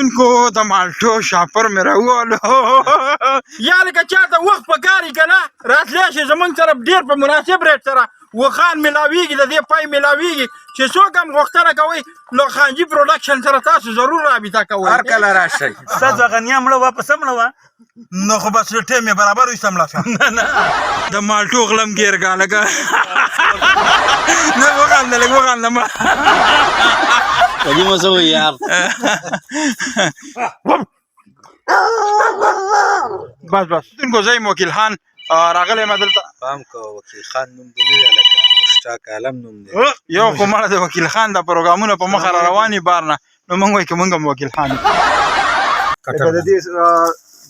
کتونکو د مالټو شاپر مې راووالو یا لکه چاته وخت په کار وي که نه راتلی شي زموږ سره ډېر په مناسب ریټ سره وخان میلاویږي د دې پای میلاویږي چې څوک هم غوښتنه کوئ نو خانجي پروډکشن سره تاسو ضرور رابطه کوئ هر کله راشئ ستاسو غنیه مړه واپس هم مړه وه نو خو بس ټیم یې برابر وي سمله شوه د مالټو غلم ګیرګا لکه نه وخانده لږ وخانده مړه کلیمه څه وایي یار بس بس تونکو زه یم وکیل خان راغلی یم دلته پام کوه وکیل خان نوم دې نه دی لکه مشتاق عالم نوم دی یو خو مړه د وکیل خان دا پروګرامونه په مخه را روان وي بار نه نو موږ وایو که موږ هم وکیل خان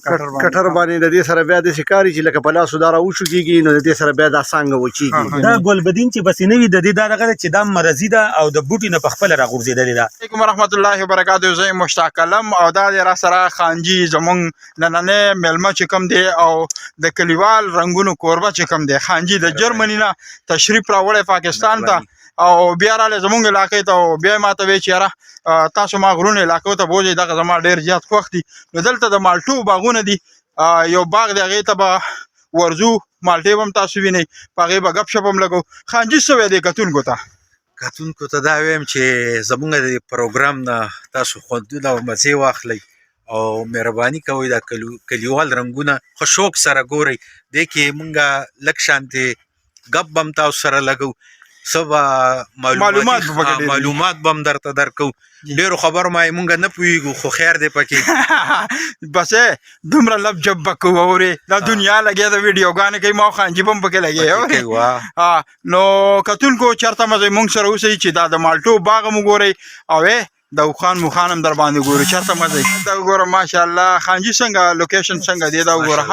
کټر باندې د دې سره بیا داسې کار چې لکه په لاسو دا راوشو کېږي نو د دې سره بیا دا څانګه وچېږي دا ګلبدین چې بس نه وي د دې دا دغه ده چې دا مرضي ده او د بوټي نه پخپله راغورځېدلې ده. علیکم ورحمت الله وبرکاتو. زه یم مشتاق علم او دا دی را سره خانجي زمونږ نننی میلمه چې کوم دی او د کلیوال رنګونو کوربه چې کوم دی خانجي د جرمني نه تشریف راوړی پاکستان ته او بیا رالی زمونږ علاقې ته او بیا یې ماته وی چې یاره تاسو ما غرونو علاقو ته بوځئ دغه زما ډېر زیات خوښ دي نو دلته د مالټو باغونه دي یو باغ دی هغې ته به ورځو مالټې به هم تاسو وینئ په هغې به ګپ شپ هم لګو. خانجي څه وی دی کتونکو ته کتونکو ته دا ویم چې زمونږ د پروګرام نه تاسو خوندونه او مزې واخلئ او مهرباني کوئ دا کلیوال رنګونه ښه شوق سره ګورئ دې کې مونږ لږ شانتې ګپ به هم تاسو سره لګو څه به معلومات به هم درته درکو ډېرو خبرو ما مونږ نه پوهېږو خو خیر دی پکې بس دومره لب جب به کوو اورې دا دنیا لګیا د ویډیوګانې کوي ما خانجي به هم پکې لګیا اورې نو کتونکو چېرته مزئ مونږ سره اوسئ چې دا د مالټو باغ هم وګورئ او د اوخان مخان هم در باندې ګورو چېرته مزئ دا وګوره ماشاءالله خانجي څنګه لوکیشن څنګه دی دا وګوره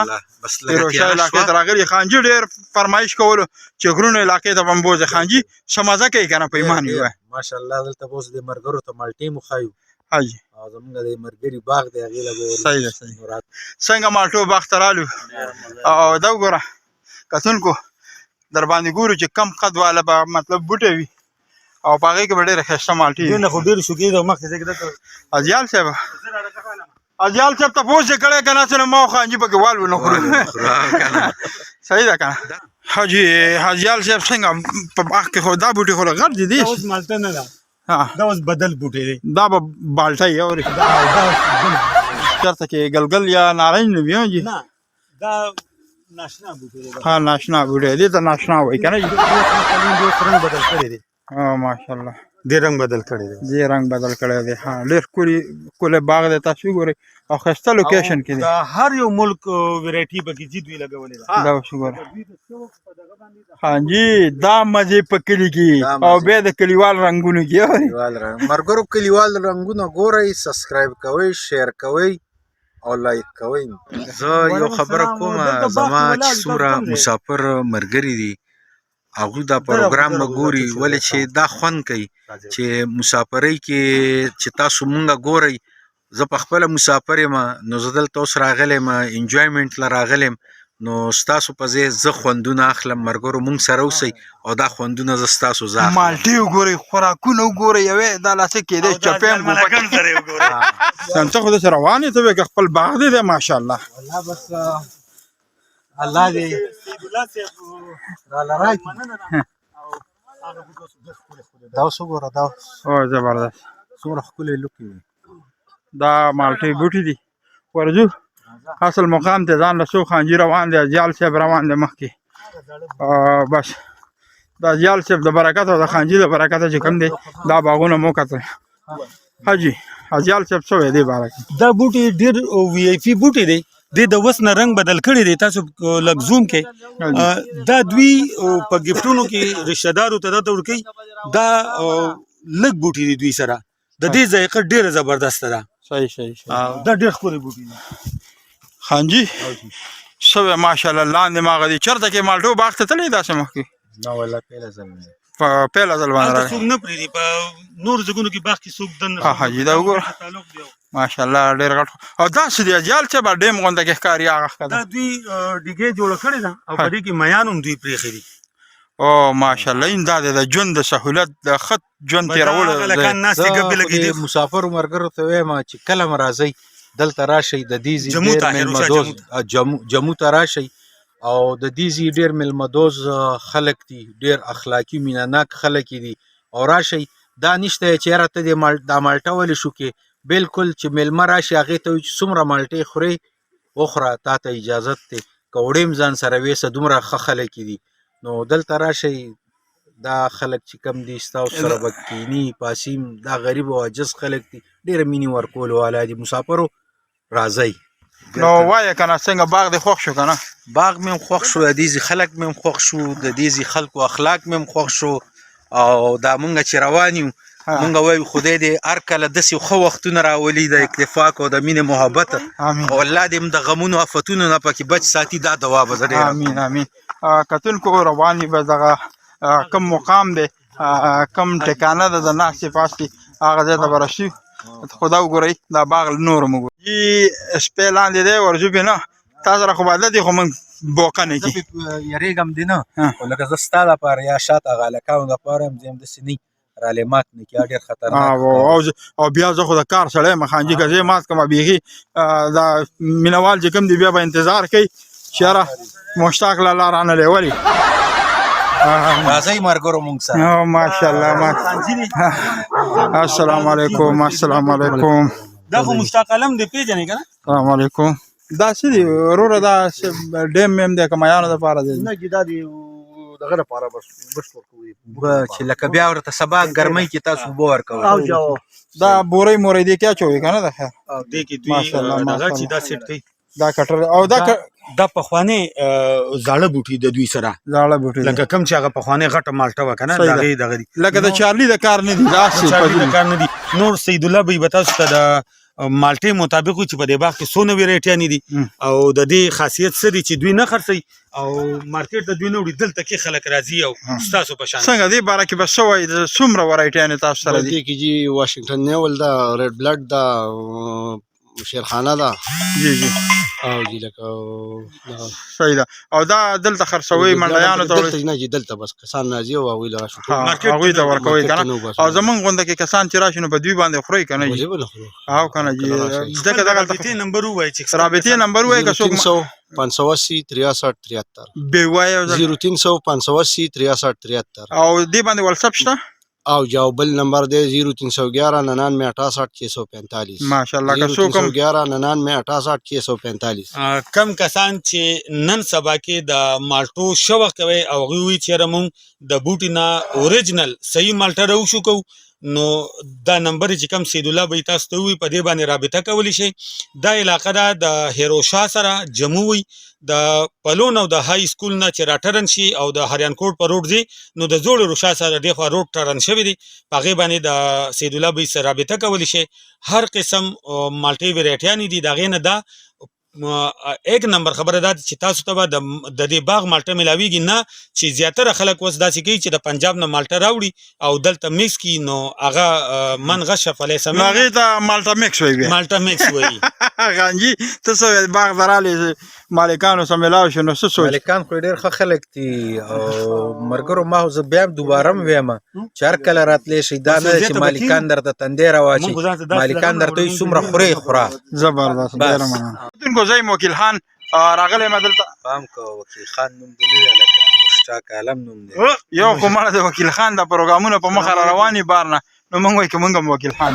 فیروزشاه علاقې ته راغلي خانجي ډېر فرمایش کولو چې غرونو علاقې ته به هم بوځئ خانجي څه مزه کوي که نه په ایمان وي ماشاءالله دلته به اوس د ملګرو ته مالټې مو ښایو حاجي او زمونږ د ملګري باغ دی هغې له به صحیح ده صحیح څنګه مالټو باغ ته رالو او دا وګوره کتونکو در باندې ګورو چې کم قد والا به مطلب بوټی وي او په هغې کې به ډېره ښایسته مالټې دوی نه خو ډېر شوقي ده مخکې زه دلته اجیال صاحب اجیال صاحب تپوس یې کړی که نه څه نه ما خانجي پکې والو نه خورو صحیح ده که نه حاجي حاجیال صاحب څنګه په باغ کې خو دا بوټي خو غر دي دا اوس مالټه نه ده دا اوس بدل بوټی دی دا به بالټی اورې چېرته کې ګلګل یا نارنج نه وي جي نه دا ناشنا بوټی دی ها ناشنا بوټی دې ته ناشنا وایي که نه رنګ بدل کړی دی ماشاءالله دې رنګ بدل کړی دی دې رنګ بدل کړی دی ها ډېر ښکلی باغ دی تاسو وګورئ او ښایسته لوکیشن کې دی دا هر یو ملک ویرایټي پکې جید وی لګولې ده دا اوس وګوره خانجي دا مزې په کلي کې او بیا د کلیوال رنګونو کې ملګرو کلیوال رنګونه ګورئ سبسکرایب کوئ شیر کوئ او لایک کوئ. زه یو خبره کوم زما چې څومره مسافر ملګري دي هغوی دا پروګرام به ګوري ولې چې دا خوند کوي چې مسافرۍ کې چې تاسو مونږ ګورئ زه په خپله مسافر یم نو زه دلته اوس راغلی یم انجویمنټ له راغلی یم نو ستاسو په ځای زه خوندونه اخلم ملګرو مونږ سره اوسئ او دا خوندونه زه ستاسو زه اخلم مالټې وګورئ خوراکونه وګورئ یوې دا لاسې کېدی چپې هم څه خو داسې روان یې ته وایې که خپل باغ دی دی ماشاءالله والله بس الله دې راله راکړي دا اوس وګوره دا او زبردست څومره ښکلی لوکې وي دا مالټې بوټي دي ورځو اصل مقام ته ځان له څو خانجي روان دی اجیال صاحب روان دی مخکې بس د اجیال صاحب د برکت او د خانجي د برکته چې کوم دی دا باغونه مو کتل حاجي اجیال صاحب څه وایي دې باره کې دا بوټي ډېر وی آی پي بوټي دی دې د اوس نه رنګ بدل کړی دی تاسو لږ زوم کې دا دوی په ګفټونو کې رشته دارو ته دا ورکوي دا لږ بوټي دي دوی سره د دې ذایقه ډېره زبردسته ده صحیح دا ډېر ښکلی بوټي دي خانجي څه وایي ماشاءالله لاندې ماغه دي چېرته کې مالټو باغ ته تللی داسې مخکې نه والله پهله ځل مې په پهله ځل باندې راغلی څوک نه پرېږدي په نورو ځایونو کې باغ کې څوک دننه حاجي دا وګوره ماشاءالله ډېر غټ او داسې دی اجیال چې به ډیم غونډه کې ښکاري هغه ښه دا دوی ډیګۍ جوړه کړې ده او په دې کې میان هم دوی پرېښي دي او ماشاءالله دا د ژوند د سهولت د خط ژوند تیرولو هغه لکان ناستې زه ګبې خو لګېدې د مسافرو ملګرو ته وایم چې کله م راځئ دلته راشئ د دې ځای جمو ډېر ته، هیروشا میلمهدوز جمو ته راشئ او د دې ځای ډېر میلمهدوز خلک دي، ډېر اخلاقي مینه ناک خلک دي او راشئ. دا نشته چې یاره ته دا مالټه ولې شوکې، بالکل چې میلمه راشي هغې ته وایي چې څومره مالټې خورې وخوره، تا ته اجازت دی، که وړې هم ځان سره ویسه، دومره ښه خلک دي. نو دلته راشئ، دا خلک چې کم دي ستاسو سره به کیني پاسیم، دا غریب او عاجز خلک دي، ډېره مینې ورکولو والا دي. مسافرو راځئ. نو وایه که نه څنګه باغ دې خوښ شو که نه؟ باغ مې هم خوښ شو، د دې ځای خلک مې هم خوښ شو، د دې ځای خلکو اخلاق مې هم خوښ شو او دا مونږ چې روان یو مونږ وایو خدای دې هر کله داسې ښه وختونه راولي د اتفاق او د مینې محبت، او الله دې هم د غمونو آفتونو نه پکې بچ ساتي. دا دعا به زه ډېره امین امین. کتونکو روان یو به دغه کم مقام دی، کم ټکانه ده د ناستې پاستې، هغه ځای ته به راشي. خدا وګورئ دا باغ نور هم وګورئ، سپی لاندې دی ورځو بې نه، تا سره خو عادت دی خو موږ بوقه نه کي. یریږم دې نه، خو لکه زه ستا لپاره یا شاته هغه هلکانو لپاره یم، زه یم داسې نه رالې مات نه کړي، ډېر خطرناک. او بیا زه خو د کار سړی یم خانجي، که زه مات کړم بیخي دا مینهوال چې کوم دی بیا به انتظار کوي چې یاره مشتاق لالا رانه ولې. راځئ ملګرو مونږ سره. ماشاءالله. السلام علیکم. السلام علیکم. دا خو مشتاق علم دی پیژنې که نه؟ السلام علیکم. دا څه دي وروره؟ دا ډیم میم دی که مایانو دپاره دی؟ نه دا دی دغه لپاره بس ورکوي چې لکه بیا ورته سبا ګرمۍ کې تاسو اوبه ورکوئ. دا بورۍ مورۍ دې کې اچوئ که نه؟ د خیر دې کې دوی دغه چې دا سیټ کوي، دا کټر او دا پخواني زاړه بوټي د دوی سره، زاړه بوټي لکه کوم چې هغه پخواني غټه مالټه وه که نه، د هغې دغه دي، لکه د چارلي د کار نه دي، چارلي د کار نه دي. نور سید الله به به تاسو ته د مالټې مطابق چې په دې باغ کې څونه ویرایټیانې دي او د دې خاصیت څه دی چې دوی نه خرڅوي او مارکیټ ته دوی نه وړي، دلته کې خلک راځي او ستاسو په شان. څنګه دې باره کې به څه وایي، څومره ویرایټیانې تاسو سره دي؟ دې کې جی واشنگټن نیول دا، ریډ بلډ دا، شیرخانه دا جی جی او جی لکه صحیح ده. او دا دلته خرڅوي منډیانو ته دلته نه جی دلته بس کسان راځي او هغوی له راشي هغوی ته ورکوي که نه؟ او زمونږ غونده کې کسان چې راشي نو په دوی باندې خورئ که نه جي؟ او که نه جي ځکه دغلته رابطې نمبر ووایي چې رابطې نمبر ووایي که څوک 580 63 73 بې وایه 0300 580 63 73 او دې باندې واتساپ شته او جاو بل نمبر دی 0311 99 68 645. ماشاءالله که څوک 0311 99 68 645. کم کسان چې نن سبا کې د مالټو شوق کوي او هغوی وایي چې یاره مونږ د بوټي نه اوریجنل صحیح مالټه راوشو کوو، نو دا نمبر چې کم سید الله به تاسو ته وي په دې باندې رابطه کولی شئ. دا علاقه ده د هیروشا سره جمو وي، د پلون او د های سکول نه چې راټرن شي او د هریان کوټ په روډ ځي نو د زوړ روشا سره دې خوا روډ ټرن شوی دی، په هغې باندې د سید الله بهي سره رابطه کولی شئ. هر قسم مالټې ویرایټیانې دي، د هغې نه دا ایک نمبر خبره دا چې تاسو ته به د دې باغ مالټه ملاویږي نه چې زیاتره خلک اوس داسې کوي چې د پنجاب نه مالټه راوړي او دلته میکس کړي، نو هغه من غشه فلیسه نو هغې ته مالټه میکس وایي، مالټه میکس وایي. غانجي ته څه باغ ته رالې مالکانو سره ملاو شو نو څه سوچ؟ مالکان خو ډېر ښه خلک دي او ملګرو ما خو زه بیا هم دوباره هم وایم چې هر کله راتلی شئ، دا نه ده چې مالکان درته تندی راواچوي، مالکان درته وایي څومره خورې خوره. زبردست، ډېره مننه. زه یم وکیل خان راغلی یم دلته. پام کوه وکیل خان نوم دې نه دی هلکه، مشتاق عالم نوم دی. یو خو مړه د وکیل خان د پروګرامونه په مخه را روان یي بار نه، نو موږ وایو که موږ هم وکیل خان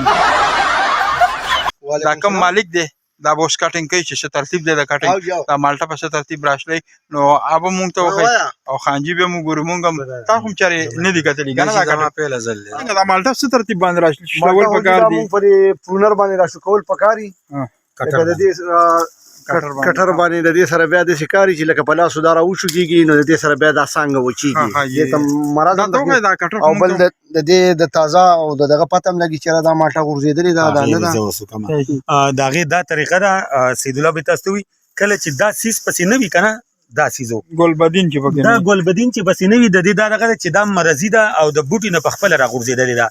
دا کوم مالک دی دا به اوس کټینګ کوي چې څه ترتیب دی د کټینګ، دا مالټه په څه ترتیب راشلی نو هغه موږ ته وښایي او خانجي به موږ ګورو. موږ هم تا خو هم چارې نه دي کتلي که نه دا کټینګ پهله ځل دی. څنګه دا مالټه څه ترتیب باندې راشلول پکار دي؟ موږ په پرونر باندې راشو کول پکار دي، د دې کټر باندې د دې سره بیا داسې کار چې لکه په لاسو دا راوشو کېږي نو د دې سره بیا دا څانګه وچېږي، دې ته مراد او بل د دې د تازه او د دغه پته هم لګي چې دا مالټه غورځېدلې ده دا نه ده. د هغې دا طریقه ده سید الله به تاسو ته وي کله چې دا سیز پسې نه وي که نه دا سیزو ګلبدین چې پکې دا ګلبدین چې بسې نه وي د دې دا دغه ده چې دا مرضي ده او د بوټي نه پخپله راغورځېدلې ده.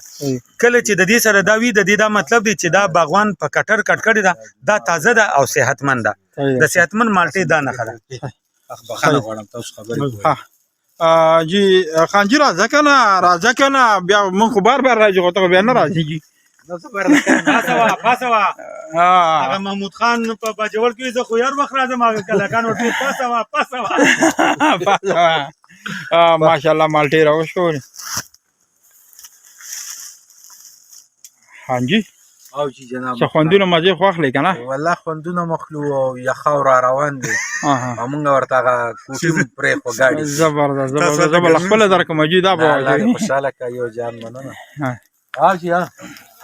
کله چې د دې سره دا وي د دې دا مطلب دی چې دا باغوان په کټر کټ کړې ده، دا تازه ده او صحتمند ده، د صحتمند مالټې دا نښه ده. بخښنه غواړم تاسو خبرې کوئ. جی خانجي راځه کنه بیا مونږ خو بار راځي خو ته بیا نه راځي پاسه وا هغه محمود خان په باجوړ کې زه خو یار وخت راځم هغه کلاکان ورته پاسه وا ماشاءالله مالټې راوښورې هانجي او چې جناب څه خوندونه مزې خو اخلې که نه والله خوندونه مخلو او یخه را روان دی او موږ ورته هغه کوټي هم پرېښوه ګاډي زبردست زه به له خپله درکړم حاجي دا به الله دې خوشحاله کړه یو جان مننه حاجي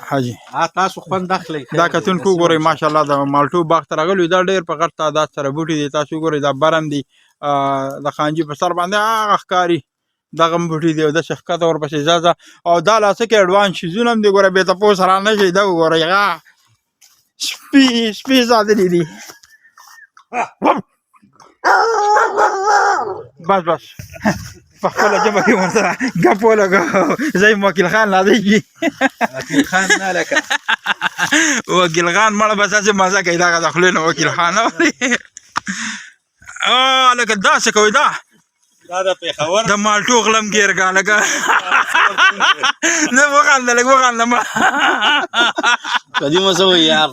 حاجي تاسو خوند اخلئ دا کتونکو ګورئ ماشاءالله د مالټو باغ ته راغلي دا ډېر په غټ تعداد سره بوټي دي تاسو ګورئ دا برم دي د خانجي په سر باندې هغه ښکاري دغه هم بوټي دي او داسې ښکته ورپسې ځه او دا لا څه کې اډوانس شیزونه هم دي ګوره بې تپوسه را نه شئ دا وګورئ هغه سپي ساتلي دي بس په خپله ژبه کې ورسره ګپ ولګوه زه یم وکیل خان نادیږي وکیل خان نه لکه وکیل خان مړه به داسې مزه کوي دغه د خولې نه وکیل خان لکه داسې کوي دا د پېښور د مالټو غلم ګیر کا لکه نه وخانده لږ وخانده قدیمه څه وایي یار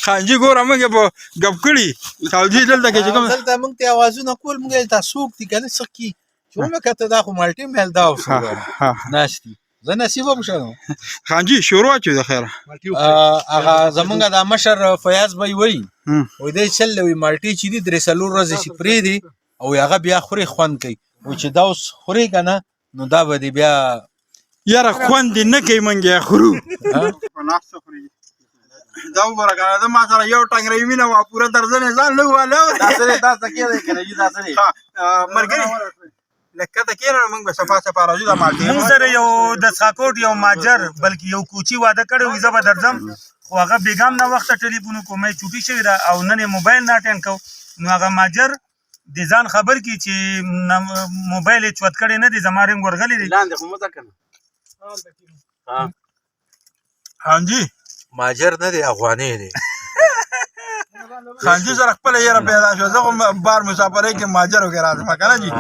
خانجي ګوره موږ یې په ګپ کړي سعودي دلته کې چې کوم دلته موږ ته اوازونه کول موږ یې دا څوک دي که نه څه کي چې ومکته دا خو مالټې مې هلدا ناست دي زه نصیبه م شم خانجي شروع اچوي د خیره هغه زمونږ دا مشر فیاض بی وایي دی چل وي مالټې چې دي درې څلور ورځې چې پرېږدي او هغه بیا خوري خوند کوي و چې دا اوس خوري که نه نو دا به دې بیا یاره خوند دې نه کوي موږ یې خورو دا وګوره که نه ده ما سره یو ټنګرۍ مینه وه پوره درځنې ځان لږ واله ملګري لږ کته کښېنه نو موږ به صفا راځو دا مالټې موږ سره یو د څاکوټ یو ماجر بلکې یو کوچي واده کړی وي زه به درځم خو هغه بیګام نه وخته ټلیفون وکړو مې چوټي شوې ده او نن یې موبایل نه اټینډ کوو نو هغه ماجر د ځان خبر کی چې موبایل یې چوت کړی نه دی زما رنګ ورغلی دی خانجي ماجر نه دی افغاني دی خانجي سره خپله یاره پیدا شوه زه خو بار مسافرۍ کې ماجر وکې راځم که نه جي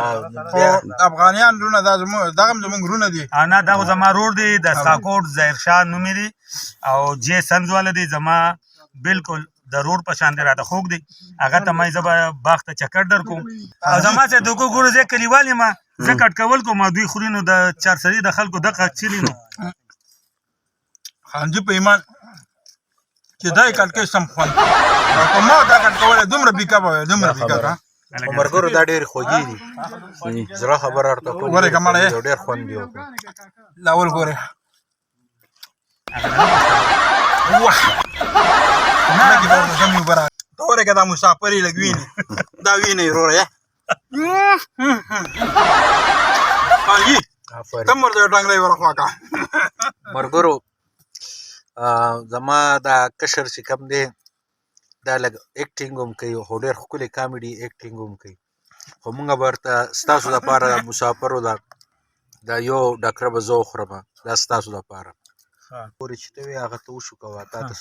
خو افغانیان رونه دا دغه هم زموږ رونه دي نه دا خو زما رور دی د ساکوټ ظاهرشاه نوم یې دی او جې سنز والا دی زما بالکل د رور په شان دی راته خوږ دی هغه ته مې زه به باغ ته چکر در کوم او زما چې دوکو ګورو زه کلیوال یم زه کټ کول کوم دوی خوري نو د چارسري د خلکو دغه چلي نو خانجي په ایمان چې دا یې کټ کوي سم خوند او که ما دا کټ کولی دومره بیکاپ وی دومره بیکاپ ملګرو دا ډېرې خوږې دي زړه خبره ورته کوم ګورې که مړه یې ډېر خوند دی لاول ګورې ته ورې که دا مسافر یې لږ وینې دا وینې وروره یې خانجي ته هم ورته یو ټنګری ورخوا که ملګرو زما دا کشر چې کوم دی دا لږ ایکټینګ هم کوي خو ډېر ښکلې کامیډي ایکټینګ هم کوي خو موږ به ورته ستاسو دپاره د مسافرو دا یو ډکره به زه وخورم دا ستاسو دپاره پورې چې ته وې هغه ته وشو کوه تا ته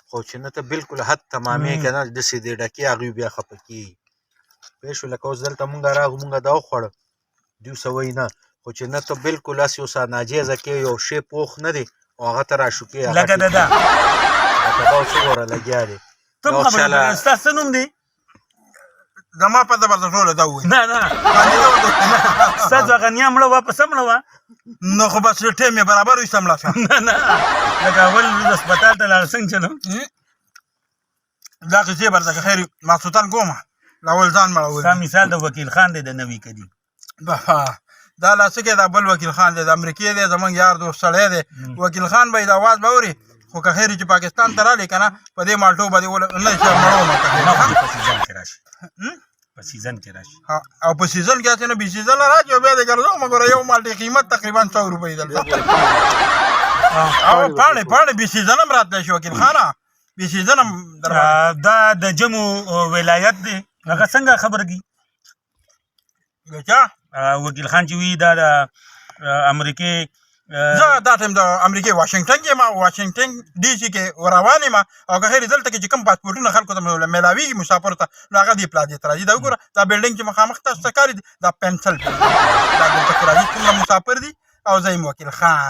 خو چې نه ته بالکل حد تمامې که نه داسې دې ډکې هغوی بیا خفه کېږي پوه شو لکه اوس دلته مونږ راغو مونږ دا وخوړه دوی څه وایي نه خو چې نه ته بالکل هسې اوس ناجیزه کې یو شی پوخ نه دی او هغه ته راشوکې لکه د ده لکه دا اوس وګوره لګیا دی ته هم خبرې ستا څه نوم دی زما پته به درته ټوله دا ووایي نه ستاسو هغه نیا مړه وه په څه مړه وه نو خو بس ټیم یې برابر وي سمړه شوه نه لکه اول هسپتال ته لاړ څنګه چلو دا قصې به درته خیر ماسوتن کومه لاول ځان مړول دا مثال د وکیل خان دی د نوي کدي دا لا څه کې دا بل وکیل خان دی د امریکې دی زمونږ یار دوست سړی دی وکیل خان به یې د اواز به اوري خو که خیر چې پاکستان ته رالې که نه په دې مالټو به دې نه شي مړومه په سیزن کې راشي په سیزن کې راشي او په سیزن کې هسې نه بې سیزنه راشي او بیا دې ګرځومه ګوره یو مالټې قیمت تقریبا 100 روپۍ دلته او پاڼې بې سیزن هم راتلی شي وکیل خانه بې سیزن هم دا د جمو ولایت دی هغه څنګه خبر کی چا وکیل خان چې وي دا د امریکې زه دا ټایم د امریکې واشنګټن کې ما واشنګټن ډي سي کې روان یم او که خیر دلته کې چې کوم پاسپورټونه خلکو ته میلاویږي مسافرو ته نو هغه دې پلازې ته راځي دا وګوره دا بلډینګ چې مخامخ تاسو ته ښکاري دا پنسل دا دلته کې راځي څومره مسافر دي او زه یم وکیل خان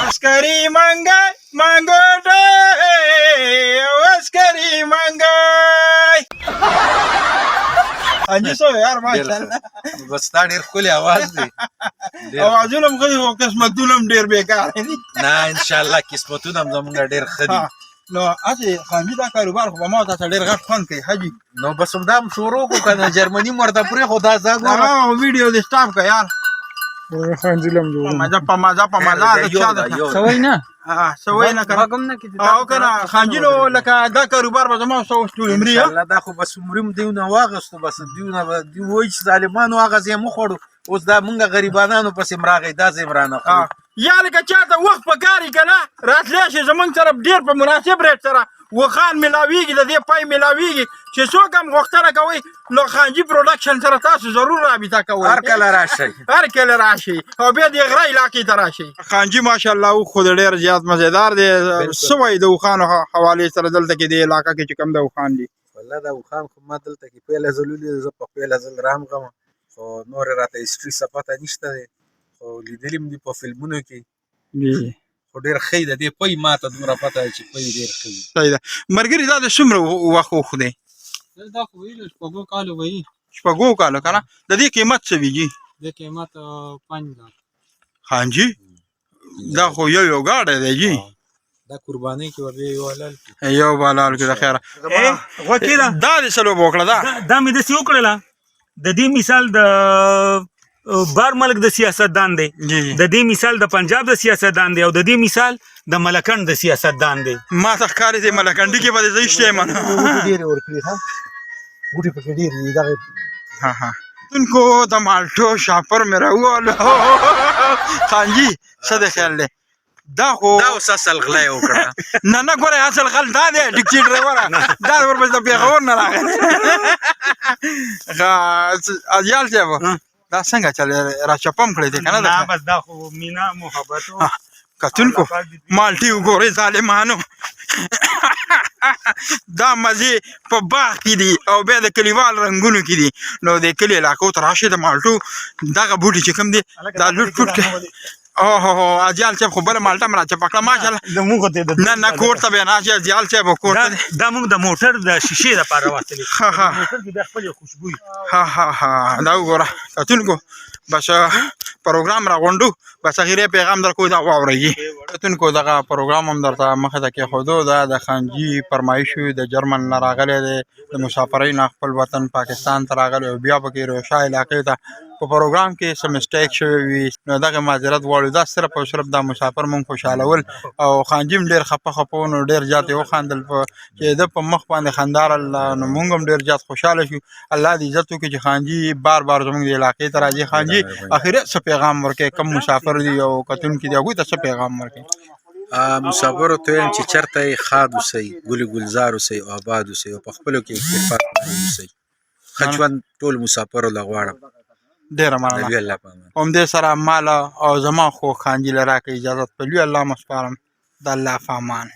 عسکري منګی منګوټی عسکري منګی حاجي صاحب یار ماشاءالله بس تا ډېر ښکلی اواز دی اوازونه هم ښه دي خو قسمتونه هم ډېر بېکاره دي نه انشاءالله قسمتونه هم زمونږ ډېر ښه دي نو هسې خانجي دا کاروبار خو به ما ته ډېر غټ خوند کوي حاجي نو بس همدا هم شروع کړو که نه جرمني مو ورته پرېښو دا ځه ګوره هغه ویډیو دې سټاپ کړه یار په مزه د چا ده سوي نه سوی نه کنه او کنه خانجي نو لکه دا کاروبار به زما څه ټول عمري انشاءالله دا خو بس عمري هم دیونه واغېستو بس دیونه به دوی وایي چې ظالمانو هغه ځای مه خوړو اوس دا مونږ غریبانانو پسې م راغی دا ځای م رانه خورو یا لکه چاته وخت په کار که نه راتلی شي زمونږ سره ډېر په مناسب ریټ سره وخان میلاویږي د دې پای میلاویږي چې څوک هم غوښتنه کوئ نو خانجي پروډکشن سره تاسو ضرور رابطه کوئ هر کله راشئ هر کله راشئ او بیا د غره علاقې ته راشئ خانجي ماشاءالله او خو ډېر زیات مزیدار دی څه وایي د اوښانو حوالې سره دلته کې د علاقه کې چې کوم د اوښان دي والله د اوښان خو ما دلته کې پیله ځل ولید زه په پیله ځل رامغم خو نور راته هسټري څه پته نشته دی خو لیدلي م دي په فلمونو کې خو ډېر ښه دی د دې پی ما ته دومره پته ده چې پی ډېر ښه وي صحیح ده ملګري دا د څومره وخت اوښ دی دا خو ویل شپږو کالو وایي شپږو کالو که نه د دې قیمت څه وي جي د قیمت 5 लाख خانجي دا خو یو ګاډی دی جي دا قربانۍ کې به یو حلال یو بالال کې د خیره وکیله دا دې څه لوبه وکړه دا مې داسې وکړله د دې مثال د بار ملک د سیاستدان دی د دې مثال د پنجاب د سیاستدان دی او د دې مثال د ملکنډ د سیاستدان دی ما ته ښکاري دی ملکنډي کې به دې زه ایستی یم ډېرې ورکړي ها بوټي پکې ډېر دي دغه تونکو د مالټو شاپر مې راووالو خانجي څه د خیال دی دا خو دا اوس اصل غلا یې وکړه نه ګوره اصل غل دا دی ټکسي ډرایوره دا ورپسې د پېښور نه راغلی اجیال صاحب دا څنګه چل را چپم کړی دی که نه بس دا خو مینا محبت کتونکو مالټي وګورئ ظالمانو دا مزې په باغ کې دي او بیا د کلیوال رنګونو کې دي نو د کلي علاقو ته راشئ د مالټو دغه بوټي چې کوم دی دا لوټ پوټ کوي اوهو اجیال صاحب خو بله مالټه م راچپه کړه ماشاءالله نه کور ته بیا نه اجیال صاحب کور ته دا موږ د موټر د شیشې دپاره واستلې موټر کې بیا خپلې خوشبوي دا وګوره کتونکو بس پروګرام راغونډو بس اخري پیغام در کوی دا واورئ کتونکو دغه پروګرام هم درته مخې ته کېښودو دا د خانجي فرمایش د جرمن نه راغلی دی د مسافرۍ نه خپل وطن پاکستان ته راغلی او بیا پکې روشا علاقې ته په پروګرام کې څه مسټیک شوی وي نو دغه معذرت غواړو دا صرف او صرف دا مسافر مونږ خوشحالول او خانجي هم ډېر خفه و نو ډېر زیات یې وخندل چې ده په مخ باندې خندا راله نو مونږ هم ډېر زیات خوشحاله شو الله دې عزت وکړي چې خانجي بار بار زموږ د علاقې ته راځي خانجي اخرت څه پیغام ورکوي کم مسافر دي او کتونکي دي هغوی ته څه پیغام ورکوي مسافرو ته وایم چې چېرته یې ښاد اوسئ ګل ګلزار اوسئ او آباد اوسئ او په خپلو کې اتفاق اوسئ ښه ژوند ټول مسافرو له غواړم ډېره مننه همدې سره ماله او زما خو خانجي له راکړې اجازت په لوی الله مسپارم د الله په امان